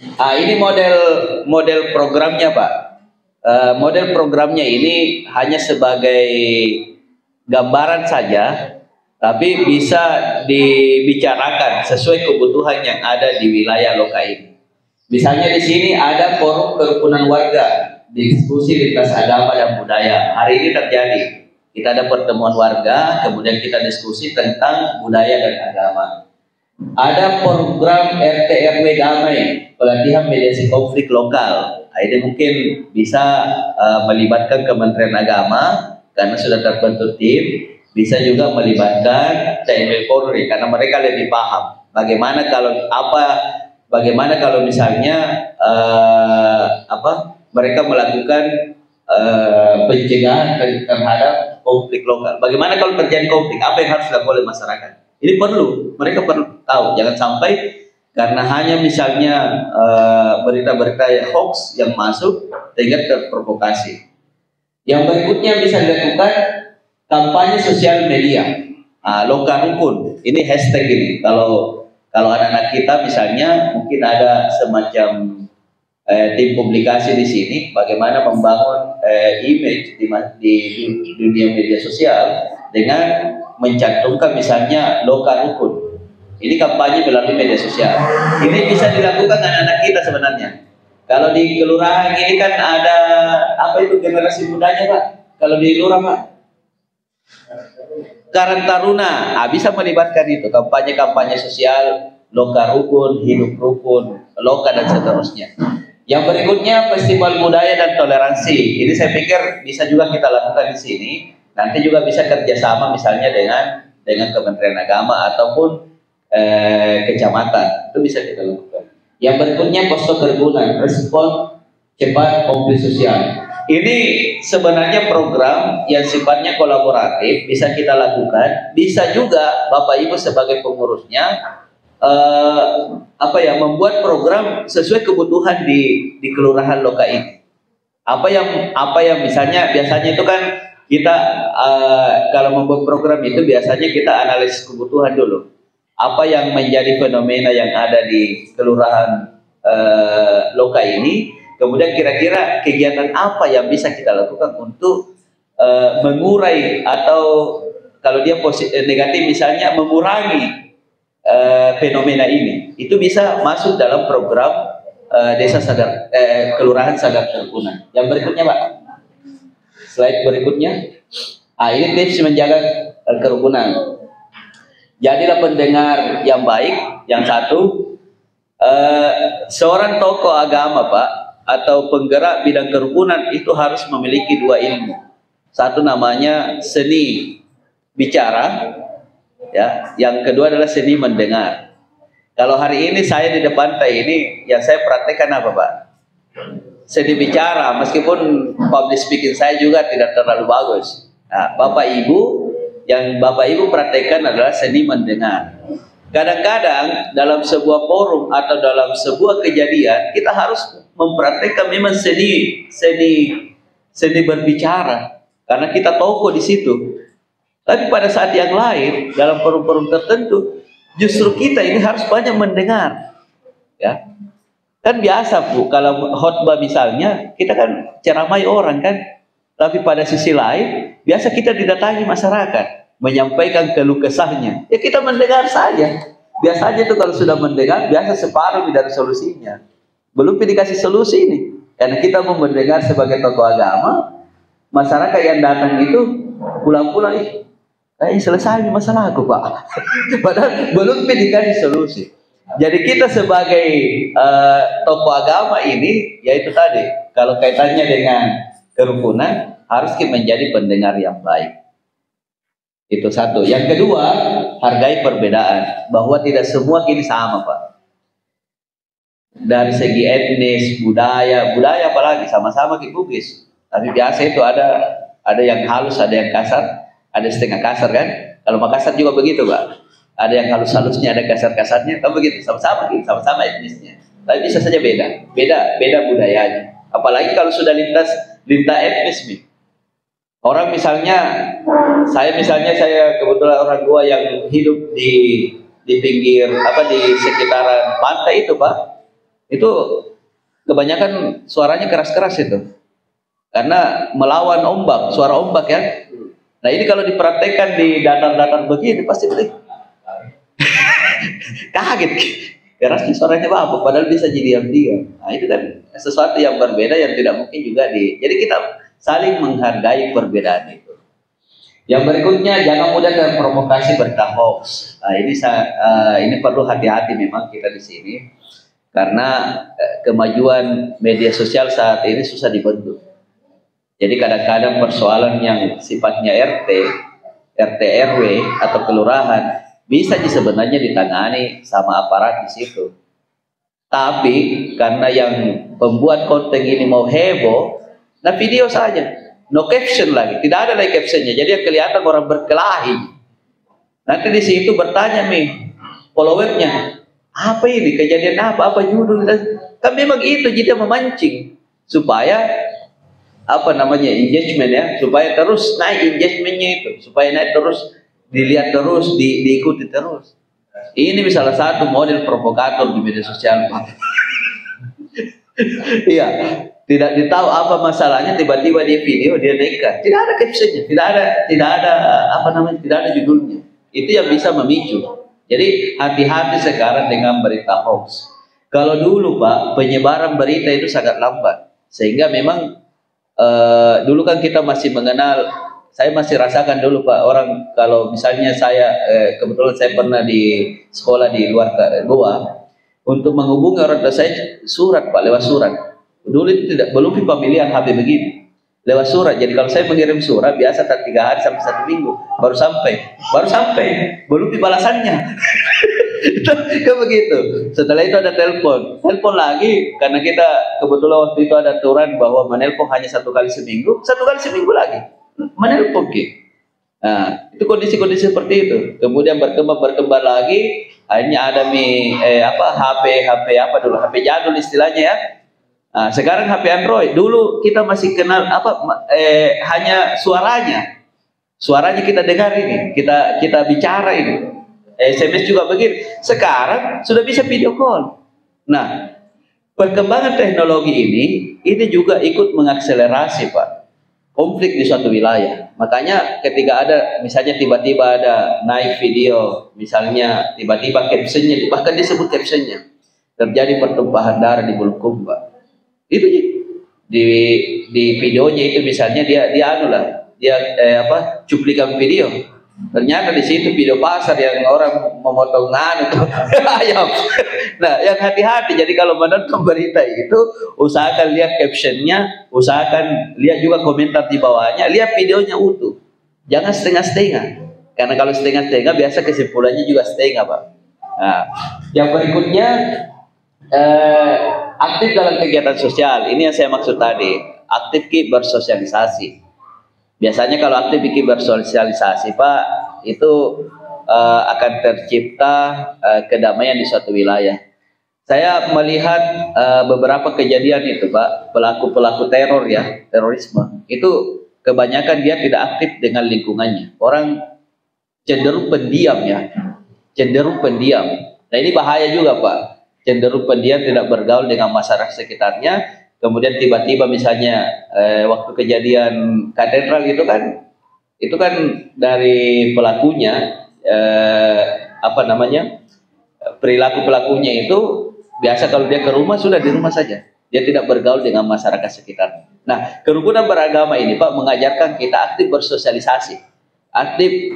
Ini model programnya, Pak. Model programnya ini hanya sebagai gambaran saja, tapi bisa dibicarakan sesuai kebutuhan yang ada di wilayah lokal ini. Misalnya di sini ada forum kerukunan warga, diskusi lintas agama dan budaya. Hari ini terjadi. Kita ada pertemuan warga, kemudian kita diskusi tentang budaya dan agama. Ada program RT RW damai, pelatihan mediasi konflik lokal. Ini mungkin bisa melibatkan Kementerian Agama karena sudah terbentuk tim. Bisa juga melibatkan TNI Polri karena mereka lebih paham. Bagaimana kalau misalnya mereka melakukan pencegahan terhadap konflik lokal. Bagaimana kalau terjadi konflik? Apa yang harus dilakukan oleh masyarakat? Ini mereka perlu tahu. Jangan sampai karena hanya misalnya berita-berita hoax yang masuk sehingga terprovokasi. Yang berikutnya bisa dilakukan kampanye sosial media, lokal rukun. Ini hashtag ini. Kalau anak-anak kita misalnya mungkin ada semacam tim publikasi di sini, bagaimana membangun image di dunia media sosial dengan mencantumkan misalnya lokal rukun. Ini kampanye melalui media sosial. Ini bisa dilakukan anak-anak kita sebenarnya. Kalau di kelurahan ini kan ada generasi mudanya, Pak. Kalau di lurah, Pak, Karang Taruna, bisa melibatkan itu kampanye-kampanye sosial, lokal rukun, hidup rukun, lokal dan seterusnya. Yang berikutnya festival budaya dan toleransi. Ini saya pikir bisa juga kita lakukan di sini. Nanti juga bisa kerjasama misalnya dengan Kementerian Agama ataupun kecamatan. Itu bisa kita lakukan. Yang berikutnya posko kerukunan, respon cepat konflik sosial. Ini sebenarnya program yang sifatnya kolaboratif, bisa kita lakukan. Bisa juga Bapak Ibu sebagai pengurusnya membuat program sesuai kebutuhan di kelurahan lokal ini. Apa yang misalnya biasanya itu kan kita kalau membuat program itu biasanya kita analisis kebutuhan dulu. Apa yang menjadi fenomena yang ada di kelurahan lokal ini, kemudian kira-kira kegiatan apa yang bisa kita lakukan untuk mengurai atau kalau dia negatif misalnya mengurangi fenomena ini. Itu bisa masuk dalam program desa sadar kelurahan sadar kerukunan. Yang berikutnya, Pak, slide berikutnya. Ini tips menjaga kerukunan. Jadilah pendengar yang baik. Yang satu, seorang tokoh agama, Pak, atau penggerak bidang kerukunan itu harus memiliki dua ilmu. Satu namanya seni bicara, ya. Yang kedua adalah seni mendengar. Kalau hari ini saya di depan ini, yang saya praktekkan apa, Pak? Seni bicara, meskipun public speaking saya juga tidak terlalu bagus. Nah, yang Bapak Ibu praktekkan adalah seni mendengar. Kadang-kadang dalam sebuah forum atau dalam sebuah kejadian kita harus mempraktekkan memang seni berbicara karena kita tokoh di situ. Tapi pada saat yang lain dalam forum-forum tertentu justru kita ini harus banyak mendengar, ya. Kan biasa, Bu, kalau khotbah misalnya kita kan ceramai orang kan, tapi pada sisi lain biasa kita didatangi masyarakat menyampaikan keluh kesahnya, ya kita mendengar saja. Biasanya itu kalau sudah mendengar biasa separuh dari solusinya, belum dikasih solusi ini. Karena kita mau mendengar sebagai tokoh agama, masyarakat yang datang itu pulang-pulang selesai masalah aku, Pak. Padahal belum dikasih solusi. Jadi kita sebagai tokoh agama ini, yaitu tadi, kalau kaitannya dengan kerukunan, harus kita menjadi pendengar yang baik. Itu satu. Yang kedua, hargai perbedaan. Bahwa tidak semua kini sama, Pak. Dari segi etnis, budaya apalagi sama-sama di Bugis. Tapi biasa itu ada yang halus, ada yang kasar, ada setengah kasar kan. Kalau Makassar juga begitu, Pak. Ada yang halus-halusnya, ada kasar-kasarnya, kan begitu, sama-sama etnisnya. Tapi bisa saja beda budayanya. Apalagi kalau sudah lintas etnis nih. Orang misalnya, saya kebetulan orang tua yang hidup di pinggir di sekitaran pantai itu, Pak. Itu kebanyakan suaranya keras-keras itu. Karena melawan ombak, suara ombak ya. Nah ini kalau dipraktekkan di datar-datar begini pasti kaget. Kerasnya suaranya apa? Padahal bisa jadi diam-diam. Nah itu kan sesuatu yang berbeda yang tidak mungkin juga jadi kita saling menghargai perbedaan itu. Yang berikutnya, jangan mudah terprovokasi berita hoax. Nah, ini perlu hati-hati memang kita di sini karena kemajuan media sosial saat ini susah dibendung. Jadi kadang-kadang persoalan yang sifatnya RT RW atau kelurahan bisa sebenarnya ditangani sama aparat di situ. Tapi karena yang pembuat konten ini mau heboh, nah video saja. No caption lagi, tidak ada lagi captionnya. Jadi yang kelihatan orang berkelahi. Nanti di situ bertanya followernya, apa ini kejadian apa judul? Kan memang itu jadi memancing supaya engagement ya, supaya terus naik engagementnya itu, supaya naik terus, dilihat terus, diikuti terus. Ini salah satu model provokator di media sosial, Pak. Iya. Tidak ditahu apa masalahnya, tiba-tiba dia video, dia naikkan. Tidak ada captionnya, tidak ada judulnya. Itu yang bisa memicu. Jadi hati-hati sekarang dengan berita hoax. Kalau dulu Pak, penyebaran berita itu sangat lambat. Sehingga memang dulu kan kita masih mengenal, saya masih rasakan dulu Pak, orang kalau misalnya saya, kebetulan saya pernah di sekolah di luar Goa, untuk menghubungi orang tua saya surat Pak, lewat surat. Dulu itu belum pemilihan HP begini, lewat surat. Jadi kalau saya mengirim surat biasa 3 hari sampai 1 minggu baru sampai, belum balasannya. Kan begitu. Setelah itu ada telepon lagi, karena kita kebetulan waktu itu ada aturan bahwa menelpon hanya 1 kali seminggu lagi menelpon gitu. Nah itu kondisi seperti itu. Kemudian berkembang lagi, akhirnya ada HP jadul istilahnya ya. Nah, sekarang HP Android. Dulu kita masih kenal hanya suaranya kita dengar ini, kita bicara ini, SMS juga begitu. Sekarang sudah bisa video call. Nah, perkembangan teknologi ini juga ikut mengakselerasi Pak konflik di suatu wilayah. Makanya ketika ada misalnya tiba-tiba ada naik video, misalnya tiba-tiba captionnya, bahkan disebut captionnya, terjadi pertumpahan darah di Bulukumba. Itu di videonya itu misalnya dia cuplikan video, ternyata di situ video pasar yang orang memotong ayam. Nah yang hati-hati, jadi kalau menonton berita itu usahakan lihat captionnya, usahakan lihat juga komentar di bawahnya, lihat videonya utuh, jangan setengah-setengah, karena kalau setengah-setengah biasa kesimpulannya juga setengah Pak. Nah yang berikutnya, aktif dalam kegiatan sosial. Ini yang saya maksud tadi, aktif bersosialisasi. Biasanya kalau aktif bersosialisasi Pak, itu akan tercipta kedamaian di suatu wilayah. Saya melihat beberapa kejadian itu Pak, pelaku teror ya, terorisme, itu kebanyakan dia tidak aktif dengan lingkungannya. Orang cenderung pendiam ya, Nah ini bahaya juga Pak, cenderung pendiam, tidak bergaul dengan masyarakat sekitarnya. Kemudian tiba-tiba misalnya waktu kejadian katedral itu kan dari pelakunya, perilaku pelakunya itu biasa kalau dia ke rumah sudah di rumah saja, dia tidak bergaul dengan masyarakat sekitar. Nah kerukunan beragama ini Pak mengajarkan kita aktif bersosialisasi, aktif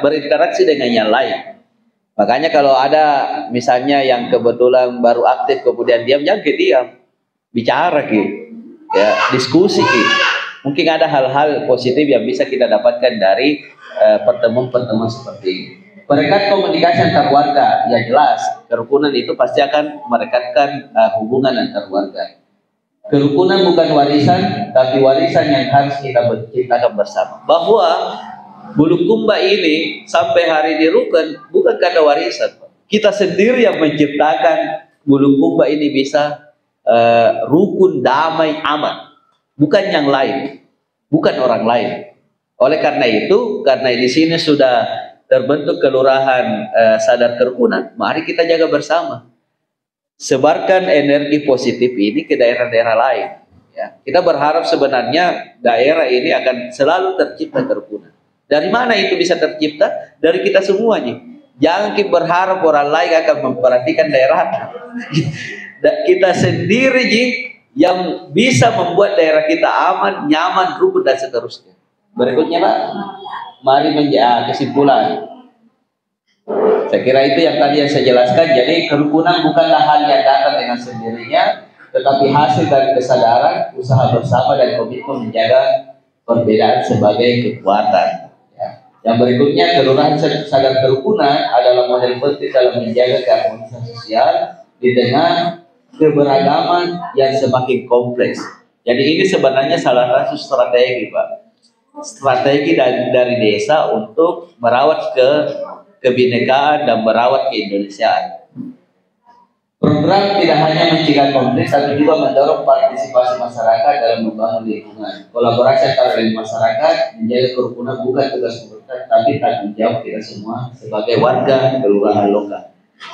berinteraksi dengan yang lain. Makanya kalau ada misalnya yang kebetulan baru aktif kemudian diam, jangan diam, bicara ya, diskusi Mungkin ada hal-hal positif yang bisa kita dapatkan dari pertemuan-pertemuan seperti ini. Merekat komunikasi antar warga, ya jelas kerukunan itu pasti akan merekatkan hubungan antar warga. Kerukunan bukan warisan, tapi warisan yang harus kita ciptakan bersama. Bahwa Bulukumba ini sampai hari ini rukun bukan karena warisan. Kita sendiri yang menciptakan Bulukumba ini bisa rukun, damai, aman. Bukan yang lain, bukan orang lain. Oleh karena itu, karena di sini sudah terbentuk kelurahan sadar kerukunan, mari kita jaga bersama. sebarkan energi positif ini ke daerah-daerah lain. Ya, kita berharap sebenarnya daerah ini akan selalu tercipta kerukunan. Dari mana itu bisa tercipta? Dari kita semuanya. Jangan kita berharap orang lain akan memperhatikan daerah. Kita sendiri yang bisa membuat daerah kita aman, nyaman, rukun dan seterusnya. Berikutnya Pak, mari menjadi kesimpulan. Saya kira itu yang tadi yang saya jelaskan. Jadi kerukunan bukanlah hal yang datang dengan sendirinya, tetapi hasil dari kesadaran, usaha bersama dan komitmen menjaga perbedaan sebagai kekuatan. Ya. Yang berikutnya, kelurahan sadar kerukunan adalah model penting dalam menjaga keharmonisan sosial di tengah keberagaman yang semakin kompleks. Jadi ini sebenarnya salah satu strategi Pak. Strategi dari desa untuk merawat kebinekaan dan merawat keindonesiaan. Program tidak hanya mencegah konflik, tapi juga mendorong partisipasi masyarakat dalam membangun lingkungan. Kolaborasi antara masyarakat menjaga kerukunan bukan tugas pemerintah, tapi tanggung jawab kita semua sebagai warga kelurahan lokal.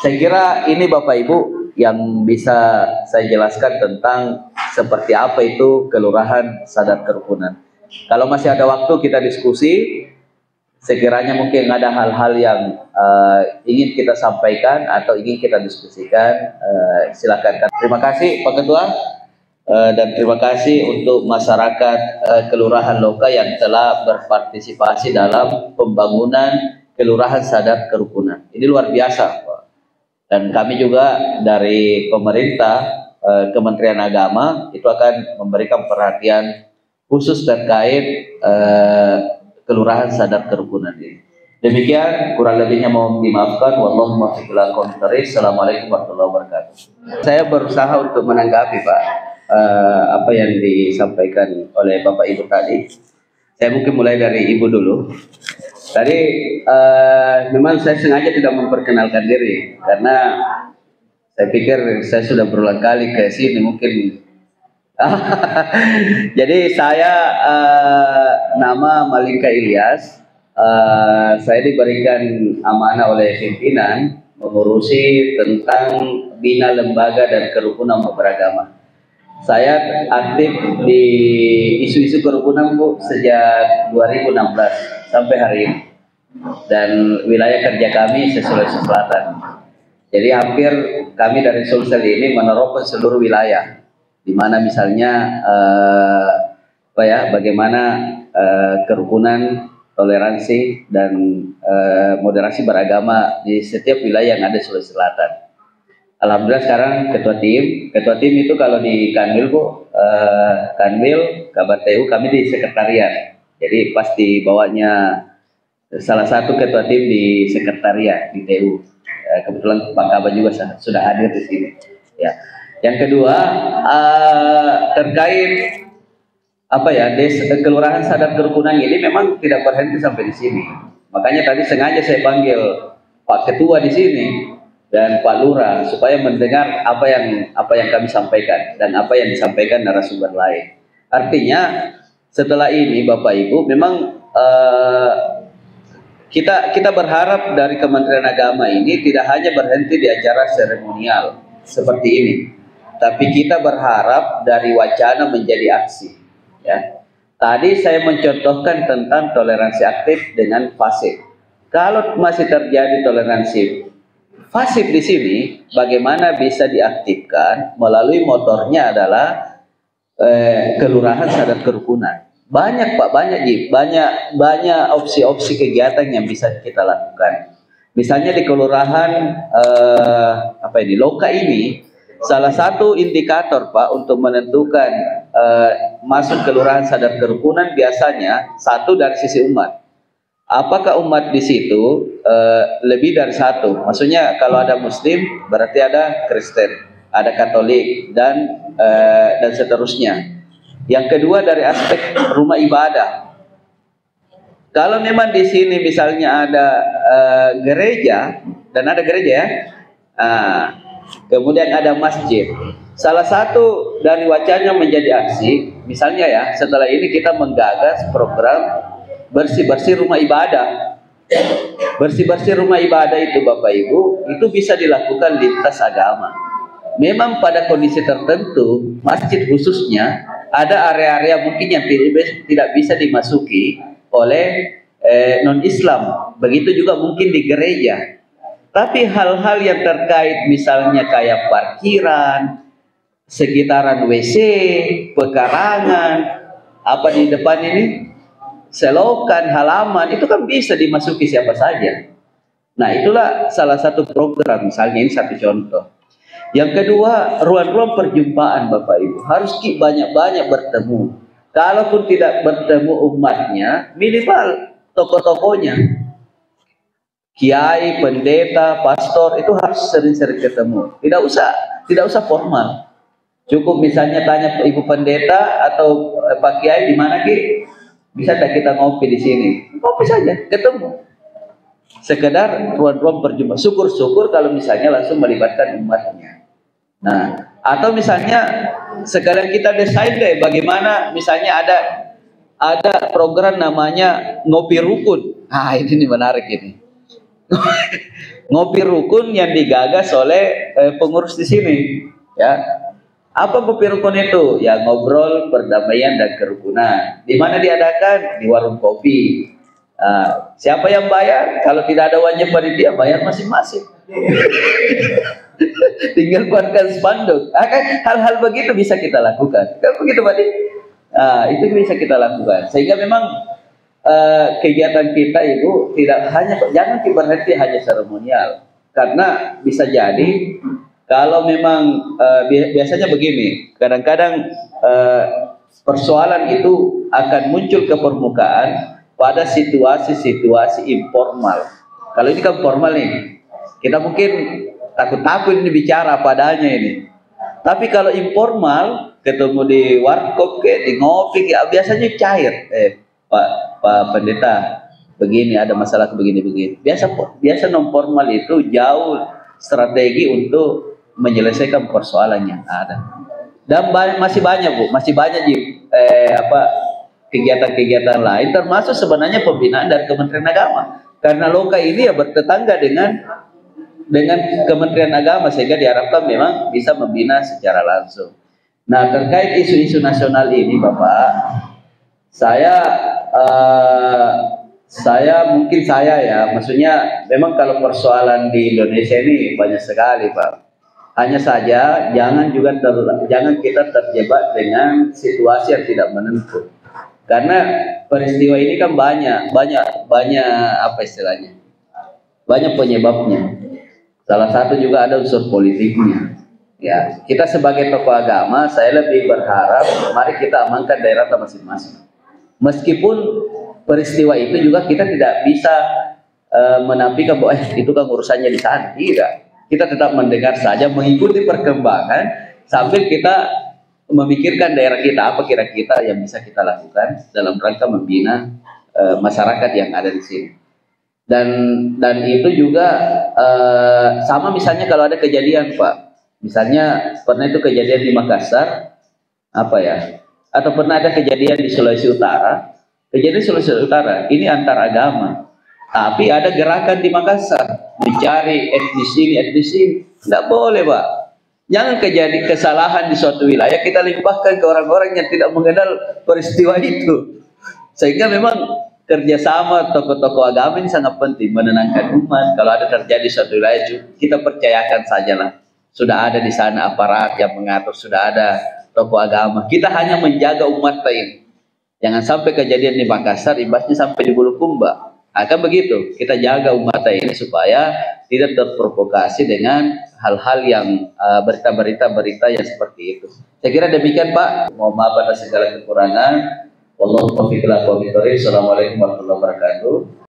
Saya kira ini Bapak Ibu yang bisa saya jelaskan tentang seperti apa itu kelurahan sadar kerukunan. Kalau masih ada waktu kita diskusi, sekiranya mungkin ada hal-hal yang ingin kita sampaikan atau ingin kita diskusikan, silakan. Terima kasih Pak Ketua dan terima kasih untuk masyarakat kelurahan Loka yang telah berpartisipasi dalam pembangunan kelurahan sadar kerukunan. Ini luar biasa Pak. Dan kami juga dari pemerintah, Kementerian Agama itu akan memberikan perhatian khusus terkait kelurahan sadar kerukunan ini. Demikian, kurang lebihnya mohon dimaafkan. Wallahu muwaffiq ila aqwamit thoriq. Assalamualaikum warahmatullahi wabarakatuh. Saya berusaha untuk menanggapi Pak apa yang disampaikan oleh Bapak Ibu tadi. Saya mungkin mulai dari Ibu dulu. Tadi memang saya sengaja tidak memperkenalkan diri karena saya pikir saya sudah berulang kali ke sini mungkin. Jadi saya nama Malika Ilyas. Saya diberikan amanah oleh pimpinan mengurusi tentang bina lembaga dan kerukunan beragama. Saya aktif di isu-isu kerukunan Bu sejak 2016 sampai hari ini. Dan wilayah kerja kami Sulawesi Selatan. Jadi hampir kami dari Sulsel ini menerapkan seluruh wilayah, di mana misalnya bagaimana kerukunan, toleransi dan moderasi beragama di setiap wilayah yang ada di Sulawesi Selatan. Alhamdulillah sekarang ketua tim itu kalau di Kanwil Bu, Kanwil, Kabar TU kami di sekretariat. Jadi pasti bawanya salah satu ketua tim di sekretariat di TU. Kebetulan Pak Kabar juga sudah hadir di sini. Ya. Yang kedua terkait kelurahan sadar kerukunan ini memang tidak berhenti sampai di sini. Makanya tadi sengaja saya panggil Pak Ketua di sini dan Pak Lurah supaya mendengar apa yang kami sampaikan dan apa yang disampaikan narasumber lain. Artinya setelah ini Bapak Ibu memang kita berharap dari Kementerian Agama ini tidak hanya berhenti di acara seremonial seperti ini, tapi kita berharap dari wacana menjadi aksi. Ya. Tadi saya mencontohkan tentang toleransi aktif dengan pasif. Kalau masih terjadi toleransi pasif di sini, bagaimana bisa diaktifkan melalui motornya adalah kelurahan sadar kerukunan. Banyak Pak, banyak opsi-opsi kegiatan yang bisa kita lakukan. Misalnya di kelurahan Loka ini, salah satu indikator Pak untuk menentukan masuk kelurahan sadar kerukunan biasanya satu dari sisi umat. Apakah umat di situ lebih dari satu? Maksudnya kalau ada Muslim berarti ada Kristen, ada Katolik dan seterusnya. Yang kedua dari aspek rumah ibadah. Kalau memang di sini misalnya ada gereja dan ada gereja ya, kemudian ada masjid. Salah satu dari wacana menjadi aksi, misalnya ya, setelah ini kita menggagas program bersih-bersih rumah ibadah. Bersih-bersih rumah ibadah itu Bapak Ibu, itu bisa dilakukan lintas agama. memang pada kondisi tertentu masjid khususnya ada area-area mungkin yang tidak bisa dimasuki oleh non-Islam. Begitu juga mungkin di gereja. Tapi hal-hal yang terkait misalnya kayak parkiran, sekitaran WC, pekarangan, apa di depan ini, selokan, halaman, itu kan bisa dimasuki siapa saja. Nah, itulah salah satu program, misalnya ini satu contoh. Yang kedua, ruang-ruang perjumpaan Bapak Ibu. Harus banyak-banyak bertemu. Kalaupun tidak bertemu umatnya, minimal tokoh-tokohnya. Kiai, pendeta, pastor itu harus sering-sering ketemu. Tidak usah formal. Cukup misalnya tanya Ibu pendeta atau Pak Kiai di mana Ki? Bisa tak kita ngopi di sini? Ngopi saja, ketemu. Sekedar ruang-ruang perjumpaan. Syukur-syukur kalau misalnya langsung melibatkan umatnya. Nah, atau misalnya sekarang kita desain deh bagaimana misalnya ada program namanya ngopi rukun. Ah, ini menarik ini. Ngopi rukun yang digagas oleh pengurus di sini, ya. Apa ngopi rukun itu? Ya ngobrol, perdamaian dan kerukunan. Di mana diadakan? Di warung kopi. Siapa yang bayar? Kalau tidak ada wajib panitia, bayar masing-masing. Tinggal buatkan spanduk. Hal-hal begitu bisa kita lakukan. Kan begitu Pak? Itu bisa kita lakukan. Sehingga memang kegiatan kita itu jangan berhenti hanya seremonial, karena bisa jadi kalau memang biasanya begini, kadang-kadang persoalan itu akan muncul ke permukaan pada situasi-situasi informal. Kalau ini kan formal nih, kita mungkin takut-takut ini bicara padanya ini. Tapi kalau informal, ketemu di warkop, di ngopi, biasanya cair. Pak Pendeta, begini ada masalah begini-begini. Biasa non formal itu jauh strategi untuk menyelesaikan persoalan yang ada. Dan masih banyak Bu, masih banyak kegiatan-kegiatan lain, termasuk sebenarnya pembinaan dari Kementerian Agama. Karena Loka ini ya bertetangga dengan Kementerian Agama, sehingga diharapkan memang bisa membina secara langsung. Nah, terkait isu-isu nasional ini Bapak, maksudnya memang kalau persoalan di Indonesia ini banyak sekali Pak. Hanya saja jangan kita terjebak dengan situasi yang tidak menentu. Karena peristiwa ini kan banyak apa istilahnya? Banyak penyebabnya. Salah satu juga ada unsur politiknya. Ya, kita sebagai tokoh agama, saya lebih berharap mari kita amankan daerah masing-masing. Meskipun peristiwa itu juga kita tidak bisa menafikan bahwa itu kan urusannya di sana. Tidak. Kita tetap mendengar saja, mengikuti perkembangan sambil kita memikirkan daerah kita, apa kira-kira yang bisa kita lakukan dalam rangka membina masyarakat yang ada di sini. Dan itu juga sama misalnya kalau ada kejadian Pak, misalnya pernah itu kejadian di Makassar, atau pernah ada kejadian di Sulawesi Utara. Kejadian di Sulawesi Utara ini antar agama, tapi ada gerakan di Makassar mencari etnis ini. Tidak boleh Pak. Jangan kejadian kesalahan di suatu wilayah kita limpahkan ke orang-orang yang tidak mengenal peristiwa itu. Sehingga memang kerjasama tokoh-tokoh agama ini sangat penting, menenangkan umat. Kalau ada terjadi suatu wilayah, kita percayakan sajalah. Sudah ada di sana aparat yang mengatur, sudah ada tokoh agama. Kita hanya menjaga umat ini. Jangan sampai kejadian di Makassar imbasnya sampai di Bulukumba. Akan begitu, kita jaga umat ini supaya tidak terprovokasi dengan hal-hal yang berita-berita yang seperti itu. Saya kira demikian Pak. Mohon maaf atas segala kekurangan. Wallahu taufiq wal hidayah. Assalamualaikum warahmatullahi wabarakatuh.